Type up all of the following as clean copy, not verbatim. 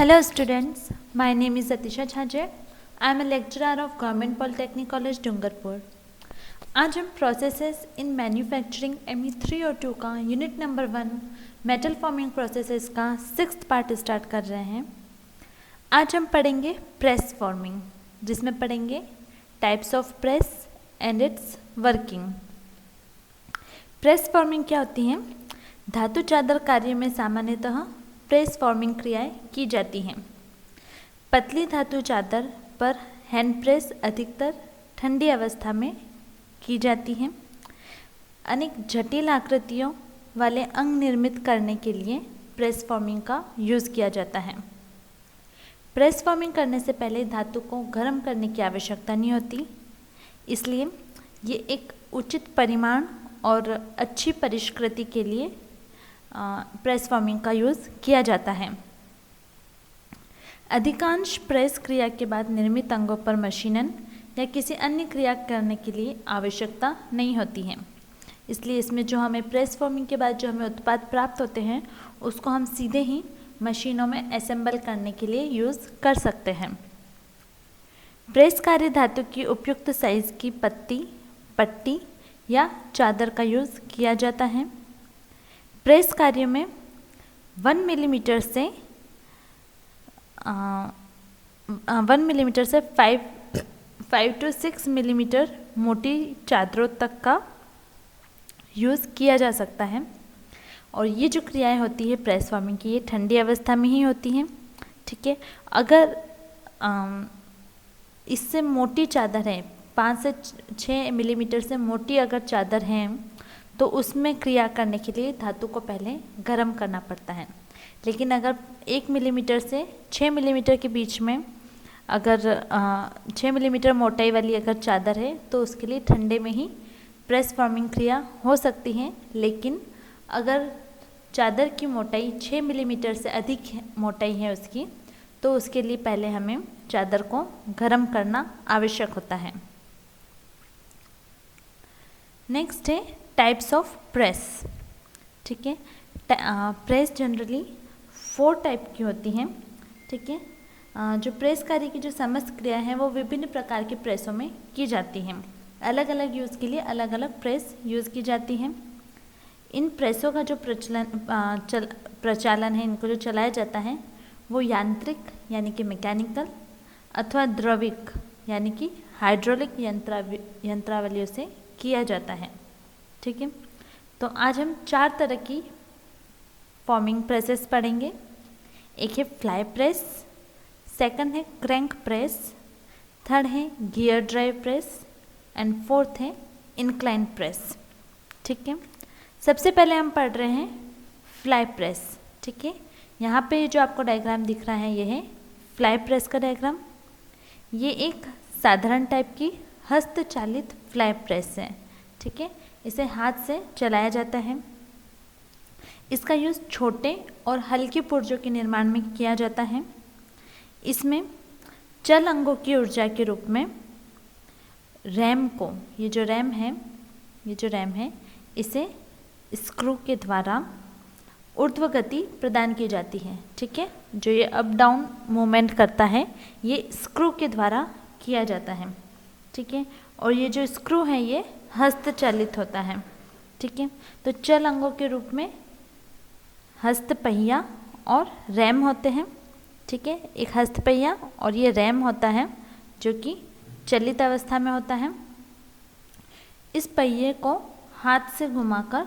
Hello students, my name is Atisha Chhaje. I am a lecturer of Government Polytechnic College Dungarpur. आज हम processes in manufacturing Me3O2 का unit number 1 metal forming processes का 6th part start कर रहे हैं। आज हम पढ़ेंगे प्रेस फॉर्मिंग, जिसमें पढ़ेंगे types of press and it's working. Press forming क्या होती है? धातु चादर कार्य में सामान्यतः प्रेस फॉर्मिंग क्रियाएं की जाती हैं। पतली धातु चादर पर हैंड प्रेस अधिकतर ठंडी अवस्था में की जाती है। अनेक जटिल आकृतियों वाले अंग निर्मित करने के लिए प्रेस फॉर्मिंग का यूज़ किया जाता है। प्रेस फॉर्मिंग करने से पहले धातु को गर्म करने की आवश्यकता नहीं होती, इसलिए ये एक उचित परिमाण और अच्छी परिष्कृति के लिए प्रेस फॉर्मिंग का यूज़ किया जाता है। अधिकांश प्रेस क्रिया के बाद निर्मित अंगों पर मशीनन या किसी अन्य क्रिया करने के लिए आवश्यकता नहीं होती है, इसलिए इसमें जो हमें प्रेस फॉर्मिंग के बाद जो हमें उत्पाद प्राप्त होते हैं उसको हम सीधे ही मशीनों में असेंबल करने के लिए यूज़ कर सकते हैं। प्रेस कार्य धातु की उपयुक्त साइज की पट्टी या चादर का यूज़ किया जाता है। प्रेस कार्य में 1 मिलीमीटर से 5 to 6 मिलीमीटर मोटी चादरों तक का यूज़ किया जा सकता है। और ये जो क्रियाएं होती है प्रेस फॉर्मिंग की, ये ठंडी अवस्था में ही होती हैं। ठीक है, अगर इससे मोटी चादर है, 5 से 6 मिलीमीटर से मोटी अगर चादर है, तो उसमें क्रिया करने के लिए धातु को पहले गर्म करना पड़ता है। लेकिन अगर 1 मिलीमीटर से 6 मिलीमीटर के बीच में अगर 6 मिलीमीटर मोटाई वाली अगर चादर है तो उसके लिए ठंडे में ही प्रेस फॉर्मिंग क्रिया हो सकती है। लेकिन अगर चादर की मोटाई 6 मिलीमीटर से अधिक मोटाई है उसकी, तो उसके लिए पहले हमें चादर को गर्म करना आवश्यक होता है। नेक्स्ट है टाइप्स ऑफ प्रेस। ठीक है, प्रेस जनरली 4 टाइप की होती हैं। ठीक है, जो प्रेस कार्य की जो समस्त क्रिया है वो विभिन्न प्रकार के प्रेसों में की जाती हैं। अलग अलग यूज़ के लिए अलग अलग प्रेस यूज़ की जाती हैं। इन प्रेसों का जो प्रचालन है, इनको जो चलाया जाता है वो यांत्रिक यानी कि मैकेनिकल अथवा द्रविक यानी कि हाइड्रोलिक यंत्रावलियों से किया जाता है। ठीक है, तो आज हम 4 तरह की फॉर्मिंग प्रेसेस पढ़ेंगे। एक है फ्लाई प्रेस, सेकंड है क्रैंक प्रेस, थर्ड है gear drive press and fourth है इंक्लाइन प्रेस। ठीक है, सबसे पहले हम पढ़ रहे हैं फ्लाई प्रेस। ठीक है, यहाँ पे जो आपको डायग्राम दिख रहा है ये है फ्लाई प्रेस का डायग्राम। ये एक साधारण टाइप की हस्तचालित फ्लाई प्रेस है। ठीक है, इसे हाथ से चलाया जाता है। इसका यूज़ छोटे और हल्की पुर्जों के निर्माण में किया जाता है। इसमें चल अंगों की ऊर्जा के रूप में रैम को, ये जो रैम है इसे स्क्रू के द्वारा ऊर्ध्व गति प्रदान की जाती है। ठीक है, जो ये अप डाउन मूवमेंट करता है ये स्क्रू के द्वारा किया जाता है। ठीक है, और ये जो स्क्रू है ये हस्तचालित होता है। ठीक है, तो चल अंगों के रूप में हस्त पहिया और रैम होते हैं। ठीक है, एक हस्त पहिया और ये रैम होता है जो कि चलित अवस्था में होता है। इस पहिए को हाथ से घुमाकर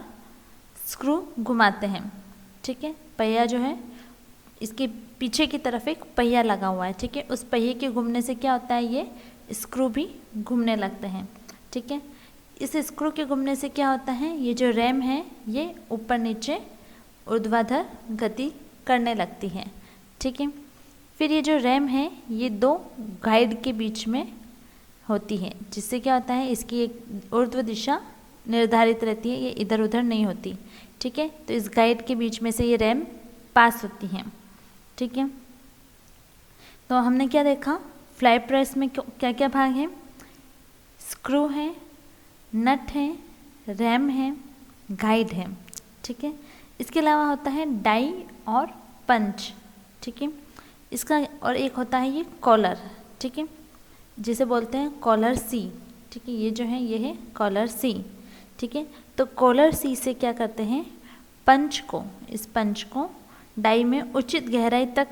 स्क्रू घुमाते हैं। ठीक है, पहिया जो है इसके पीछे की तरफ एक पहिया लगा हुआ है। ठीक है, उस पहिए के घूमने से क्या होता है, ये स्क्रू भी घूमने लगते हैं। ठीक है, इस स्क्रू के घूमने से क्या होता है, ये जो रैम है ये ऊपर नीचे ऊर्ध्वाधर गति करने लगती है। ठीक है, फिर ये जो रैम है ये 2 गाइड के बीच में होती है, जिससे क्या होता है इसकी एक ऊर्ध्व दिशा निर्धारित रहती है, ये इधर उधर नहीं होती। ठीक है, तो इस गाइड के बीच में से ये रैम पास होती हैं। ठीक है, तो हमने क्या देखा, फ्लाई प्रेस में क्या क्या भाग हैं, स्क्रू है, नट है, रैम है, गाइड है। ठीक है, इसके अलावा होता है डाई और पंच। ठीक है, इसका और एक होता है ये कॉलर, ठीक है, जिसे बोलते हैं कॉलर सी, ठीक है, ये जो है ये है कॉलर सी, ठीक है। तो कॉलर सी से क्या करते हैं, पंच को, इस पंच को डाई में उचित गहराई तक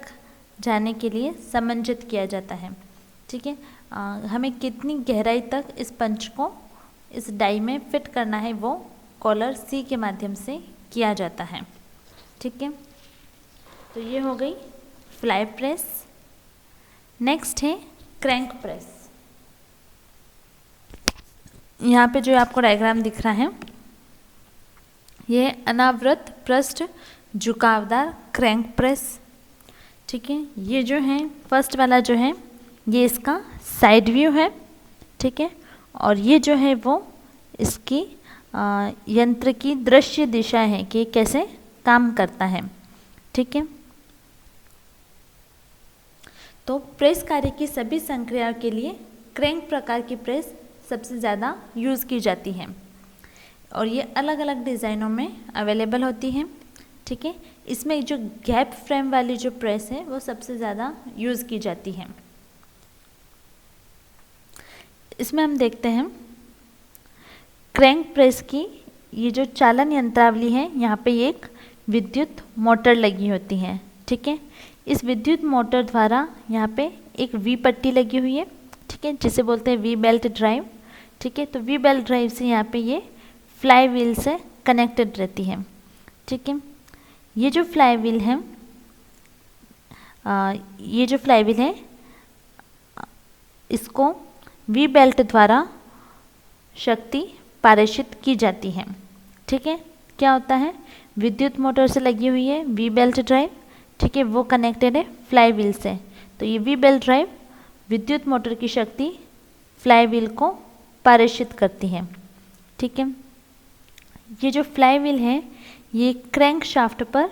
जाने के लिए समंजित किया जाता है, ठीक है। हमें कितनी गहराई तक इस पंच को इस डाई में फिट करना है वो कॉलर सी के माध्यम से किया जाता है, ठीक है। तो ये हो गई फ्लाई प्रेस। नेक्स्ट है क्रैंक प्रेस। यहाँ पे जो आपको डायग्राम दिख रहा है ये अनावृत पृष्ठ झुकावदार क्रैंक प्रेस, ठीक है। ये जो है फर्स्ट वाला जो है ये इसका साइड व्यू है, ठीक है, और ये जो है वो इसकी यंत्र की दृश्य दिशा है कि कैसे काम करता है, ठीक है। तो प्रेस कार्य की सभी संक्रियाओं के लिए क्रैंक प्रकार की प्रेस सबसे ज़्यादा यूज़ की जाती है और ये अलग अलग डिज़ाइनों में अवेलेबल होती है, ठीक है। इसमें जो गैप फ्रेम वाली जो प्रेस है वो सबसे ज़्यादा यूज़ की जाती है। इसमें हम देखते हैं क्रैंक प्रेस की ये जो चालन यंत्रावली है, यहाँ पे एक विद्युत मोटर लगी होती है, ठीक है। इस विद्युत मोटर द्वारा यहाँ पे एक वी पट्टी लगी हुई है, ठीक है, जिसे बोलते हैं वी बेल्ट ड्राइव, ठीक है। तो वी बेल्ट ड्राइव से यहाँ पे ये फ्लाई व्हील से कनेक्टेड रहती है, ठीक है। ये जो फ्लाई व्हील है इसको वी बेल्ट द्वारा शक्ति पारेषित की जाती है, ठीक है। क्या होता है, विद्युत मोटर से लगी हुई है वी बेल्ट ड्राइव, ठीक है, वो कनेक्टेड है फ्लाई व्हील से। तो ये वी बेल्ट ड्राइव विद्युत मोटर की शक्ति फ्लाई व्हील को पारेषित करती है, ठीक है। ये जो फ्लाई व्हील है ये क्रैंक शाफ्ट पर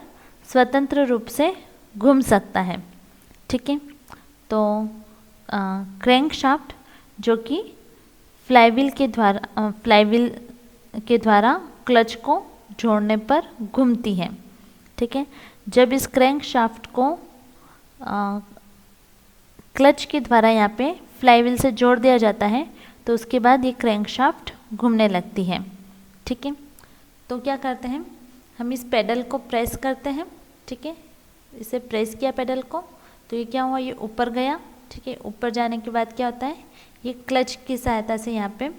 स्वतंत्र रूप से घूम सकता है, ठीक है। तो क्रैंक शाफ्ट जो कि फ्लाई व्हील के द्वारा क्लच को जोड़ने पर घूमती है, ठीक है। जब इस क्रैंक शाफ्ट को क्लच के द्वारा यहाँ पे फ्लाई व्हील से जोड़ दिया जाता है तो उसके बाद ये क्रैंक शाफ्ट घूमने लगती है, ठीक है। तो क्या करते हैं, हम इस पेडल को प्रेस करते हैं, ठीक है। इसे प्रेस किया पेडल को तो ये क्या हुआ, ये ऊपर गया, ठीक है। ऊपर जाने के बाद क्या होता है, ये क्लच की सहायता से यहाँ पे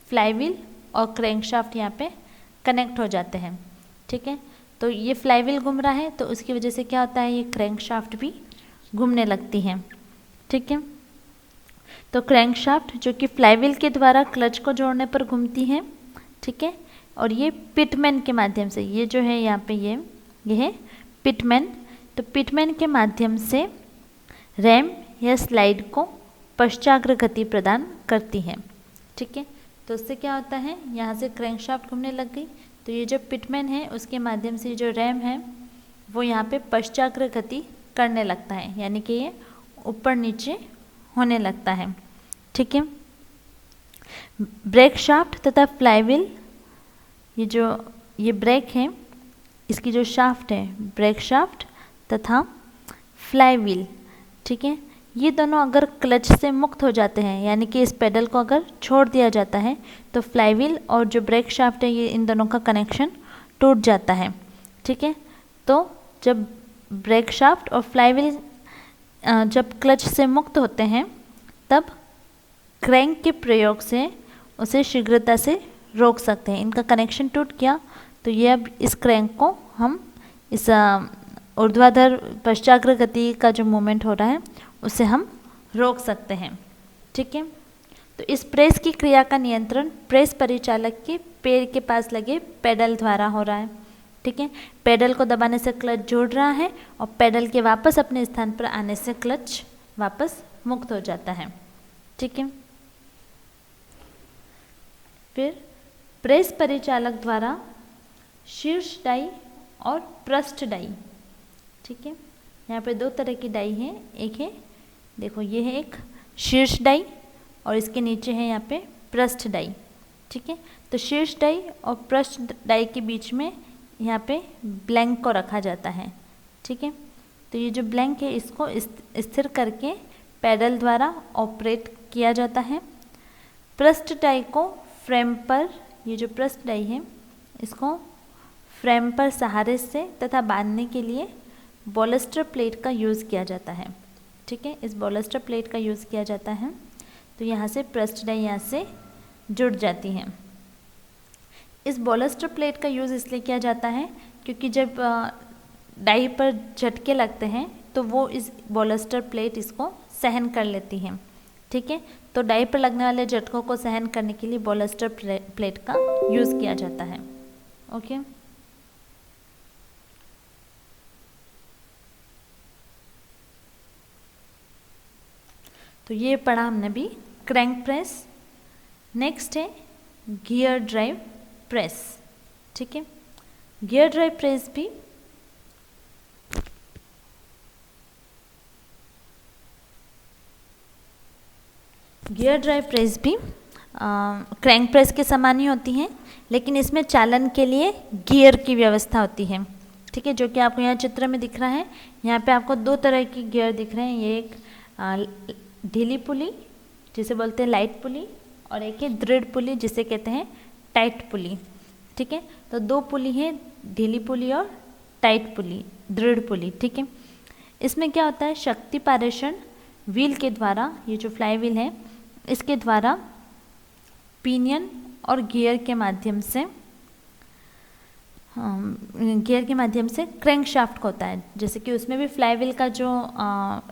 फ्लाई व्हील और क्रैंक शाफ्ट यहाँ पे कनेक्ट हो जाते हैं, ठीक है। तो ये फ्लाई व्हील घूम रहा है तो उसकी वजह से क्या होता है, ये क्रैंक शाफ्ट भी घूमने लगती है, ठीक है। तो क्रैंक शाफ्ट जो कि फ्लाई व्हील के द्वारा क्लच को जोड़ने पर घूमती है, ठीक है। और ये पिटमैन के माध्यम से, ये जो है यहाँ पे ये है पिटमैन, तो पिटमैन के माध्यम से रैम या स्लाइड को पश्चाग्र गति प्रदान करती है, ठीक है। तो उससे क्या होता है, यहाँ से क्रैंक शाफ्ट घूमने लग गई तो ये जो पिटमैन है उसके माध्यम से जो रैम है वो यहाँ पे पश्चाग्र गति करने लगता है, यानी कि ये ऊपर नीचे होने लगता है, ठीक है। ब्रेक शाफ्ट तथा फ्लाई व्हील, ये ब्रेक है, इसकी जो शाफ्ट है ब्रेक शाफ्ट तथा फ्लाई व्हील, ठीक है, ये दोनों अगर क्लच से मुक्त हो जाते हैं, यानी कि इस पेडल को अगर छोड़ दिया जाता है तो फ्लाई व्हील और जो ब्रेक शाफ्ट है ये इन दोनों का कनेक्शन टूट जाता है, ठीक है। तो जब ब्रेक शाफ्ट और फ्लाई व्हील जब क्लच से मुक्त होते हैं तब क्रैंक के प्रयोग से उसे शीघ्रता से रोक सकते हैं। इनका कनेक्शन टूट गया तो ये अब इस क्रैंक को हम इस ऊर्ध्वाधर पश्चाग्र गति का जो मूवमेंट हो रहा है उसे हम रोक सकते हैं, ठीक है। तो इस प्रेस की क्रिया का नियंत्रण प्रेस परिचालक के पैर के पास लगे पेडल द्वारा हो रहा है, ठीक है। पेडल को दबाने से क्लच जुड़ रहा है और पेडल के वापस अपने स्थान पर आने से क्लच वापस मुक्त हो जाता है, ठीक है। फिर प्रेस परिचालक द्वारा शीर्ष डाई और पृष्ठ डाई, ठीक है। यहाँ पे दो तरह की डाई है, एक है देखो ये है एक शीर्ष डाई और इसके नीचे है यहाँ पे पृष्ठ डाई, ठीक है। तो शीर्ष डाई और पृष्ठ डाई के बीच में यहाँ पे ब्लैंक को रखा जाता है, ठीक है। तो ये जो ब्लैंक है इसको स्थिर करके पैडल द्वारा ऑपरेट किया जाता है। पृष्ठ डाई को फ्रेम पर, ये जो पृष्ठ डाई है इसको फ्रेम पर सहारे से तथा बांधने के लिए बॉलस्टर प्लेट का यूज़ किया जाता है। ठीक है, इस बॉलस्टर प्लेट का यूज़ किया जाता है। तो यहाँ से पृष्ठ डाई यहाँ से जुड़ जाती हैं। इस बॉलस्टर प्लेट का यूज़ इसलिए किया जाता है क्योंकि जब डाई पर झटके लगते हैं तो वो इस बॉलस्टर प्लेट इसको सहन कर लेती हैं। ठीक है, तो डाई पर लगने वाले झटकों को सहन करने के लिए बॉलस्टर प्लेट का यूज़ किया जाता है। ओके, तो ये पढ़ा हमने भी क्रैंक प्रेस। नेक्स्ट है गियर ड्राइव प्रेस। ठीक है, गियर ड्राइव प्रेस भी क्रैंक प्रेस के समान ही होती हैं, लेकिन इसमें चालन के लिए गियर की व्यवस्था होती है। ठीक है, जो कि आपको यहाँ चित्र में दिख रहा है। यहाँ पे आपको दो तरह की गियर दिख रहे हैं। ये एक ढीली पुली जिसे बोलते हैं लाइट पुली, और एक है दृढ़ पुली जिसे कहते हैं टाइट पुली। ठीक है, तो दो पुली है, ढीली पुली और टाइट पुली, दृढ़ पुली। ठीक है, इसमें क्या होता है, शक्ति पारेषण व्हील के द्वारा, ये जो फ्लाई व्हील है इसके द्वारा पिनियन और गियर के माध्यम से क्रैंक शाफ्ट को होता है। जैसे कि उसमें भी फ्लाई व्हील का जो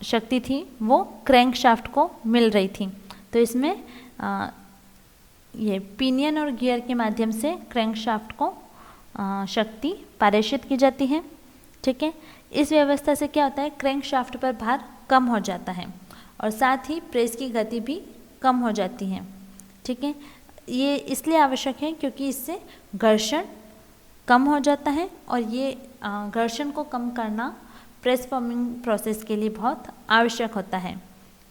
शक्ति थी वो क्रैंक शाफ्ट को मिल रही थी, तो इसमें ये पिनियन और गियर के माध्यम से क्रैंक शाफ्ट को शक्ति पारेषित की जाती है। ठीक है, इस व्यवस्था से क्या होता है, क्रैंक शाफ्ट पर भार कम हो जाता है और साथ ही प्रेस की गति भी कम हो जाती है। ठीक है, ये इसलिए आवश्यक है क्योंकि इससे घर्षण कम हो जाता है, और ये घर्षण को कम करना प्रेस फॉर्मिंग प्रोसेस के लिए बहुत आवश्यक होता है।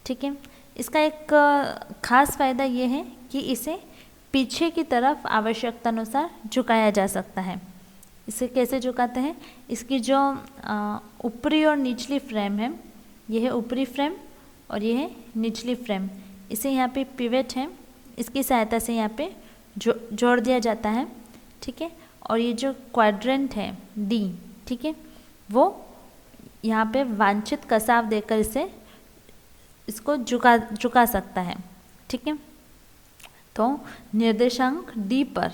ठीक है, इसका एक खास फ़ायदा ये है कि इसे पीछे की तरफ आवश्यकतानुसार झुकाया जा सकता है। इसे कैसे झुकाते हैं, इसकी जो ऊपरी और निचली फ्रेम है, ये है ऊपरी फ्रेम और ये है निचली फ्रेम, इसे यहाँ पे पिवेट है, इसकी सहायता से यहाँ पे जोड़ दिया जाता है। ठीक है, और ये जो क्वाड्रेंट है डी, ठीक है, वो यहाँ पे वांछित कसाव देकर इसको झुका सकता है। ठीक है, तो निर्देशांक डी पर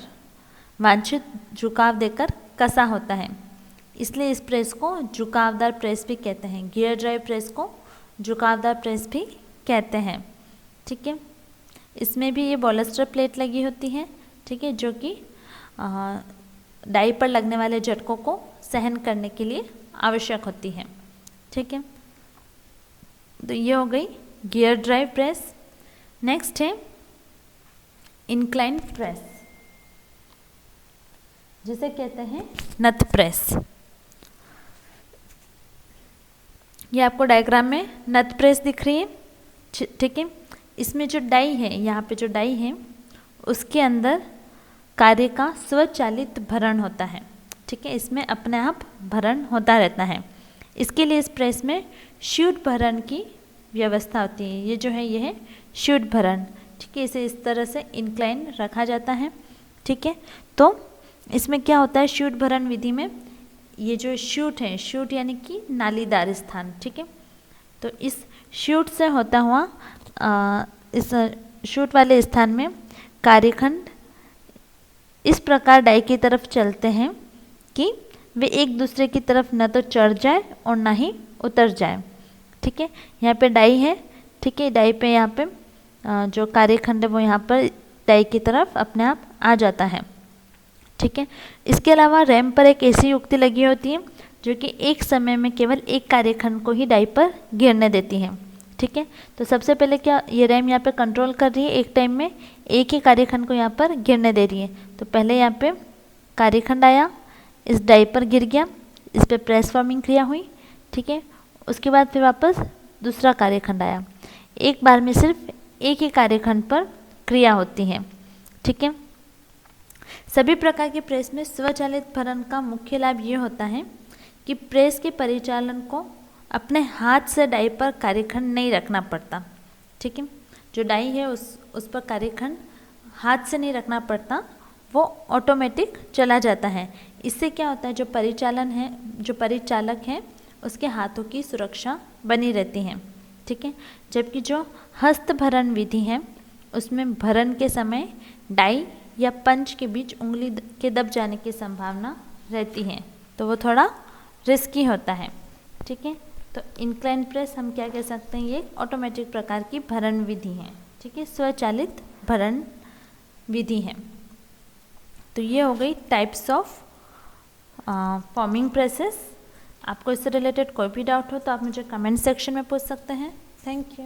वांछित झुकाव देकर कसा होता है, इसलिए इस प्रेस को झुकावदार प्रेस भी कहते हैं। गियर ड्राइव प्रेस को झुकावदार प्रेस भी कहते हैं। ठीक है, इसमें भी ये बॉलस्टर प्लेट लगी होती है। ठीक है, जो कि डाई पर लगने वाले झटकों को सहन करने के लिए आवश्यक होती है। ठीक है, तो ये हो गई गियर ड्राइव प्रेस। नेक्स्ट है इंक्लाइन प्रेस, जिसे कहते हैं नथ प्रेस। ये आपको डायग्राम में नथ प्रेस दिख रही है। ठीक है, इसमें जो डाई है, यहाँ पे जो डाई है उसके अंदर कार्य का स्वचालित भरण होता है। ठीक है, इसमें अपने आप भरण होता रहता है। इसके लिए इस प्रेस में शूट भरण की व्यवस्था होती है। ये जो है ये है शूट भरण। ठीक है, इसे इस तरह से इंक्लाइन रखा जाता है। ठीक है, तो इसमें क्या होता है, शूट भरण विधि में ये जो शूट है, शूट यानी कि नालीदार स्थान। ठीक है, तो इस शूट से होता हुआ इस शूट वाले स्थान में कार्यखंड इस प्रकार डाई की तरफ चलते हैं कि वे एक दूसरे की न तो चढ़ जाए और ना ही उतर जाए। ठीक है, यहाँ पे डाई है। ठीक है, डाई पे यहाँ पे जो कार्यखंड है वो यहाँ पर डाई की तरफ अपने आप आ जाता है। ठीक है, इसके अलावा रैम पर एक ऐसी युक्ति लगी होती है जो कि एक समय में केवल एक कार्यखंड को ही डाई पर गिरने देती है। ठीक है, तो सबसे पहले क्या ये रैम यहाँ पे कंट्रोल कर रही है, एक टाइम में एक ही कार्यखंड को यहाँ पर गिरने दे रही है। तो पहले यहाँ पे कार्यखंड आया, इस डाई पर गिर गया, इस पर प्रेस फॉर्मिंग क्रिया हुई। ठीक है, उसके बाद फिर वापस दूसरा कार्यखंड आया। एक बार में सिर्फ एक ही कार्यखंड पर क्रिया होती है। ठीक है, सभी प्रकार के प्रेस में स्वचालित भरण का मुख्य लाभ ये होता है कि प्रेस के परिचालन को अपने हाथ से डाई पर कार्यखंड नहीं रखना पड़ता। ठीक है, जो डाई है उस पर कार्यखंड हाथ से नहीं रखना पड़ता, वो ऑटोमेटिक चला जाता है। इससे क्या होता है, जो परिचालक है उसके हाथों की सुरक्षा बनी रहती है। ठीक है, जबकि जो हस्त भरण विधि है उसमें भरण के समय डाई या पंच के बीच उंगली के दब जाने की संभावना रहती है, तो वो थोड़ा रिस्की होता है। ठीक है, तो इंक्लाइन प्रेस हम क्या कह सकते हैं, ये ऑटोमेटिक प्रकार की भरण विधि है। ठीक है, स्वचालित भरण विधि है। तो ये हो गई टाइप्स ऑफ फॉर्मिंग प्रेसेस। आपको इससे रिलेटेड कोई भी डाउट हो तो आप मुझे कमेंट सेक्शन में पूछ सकते हैं। Thank you.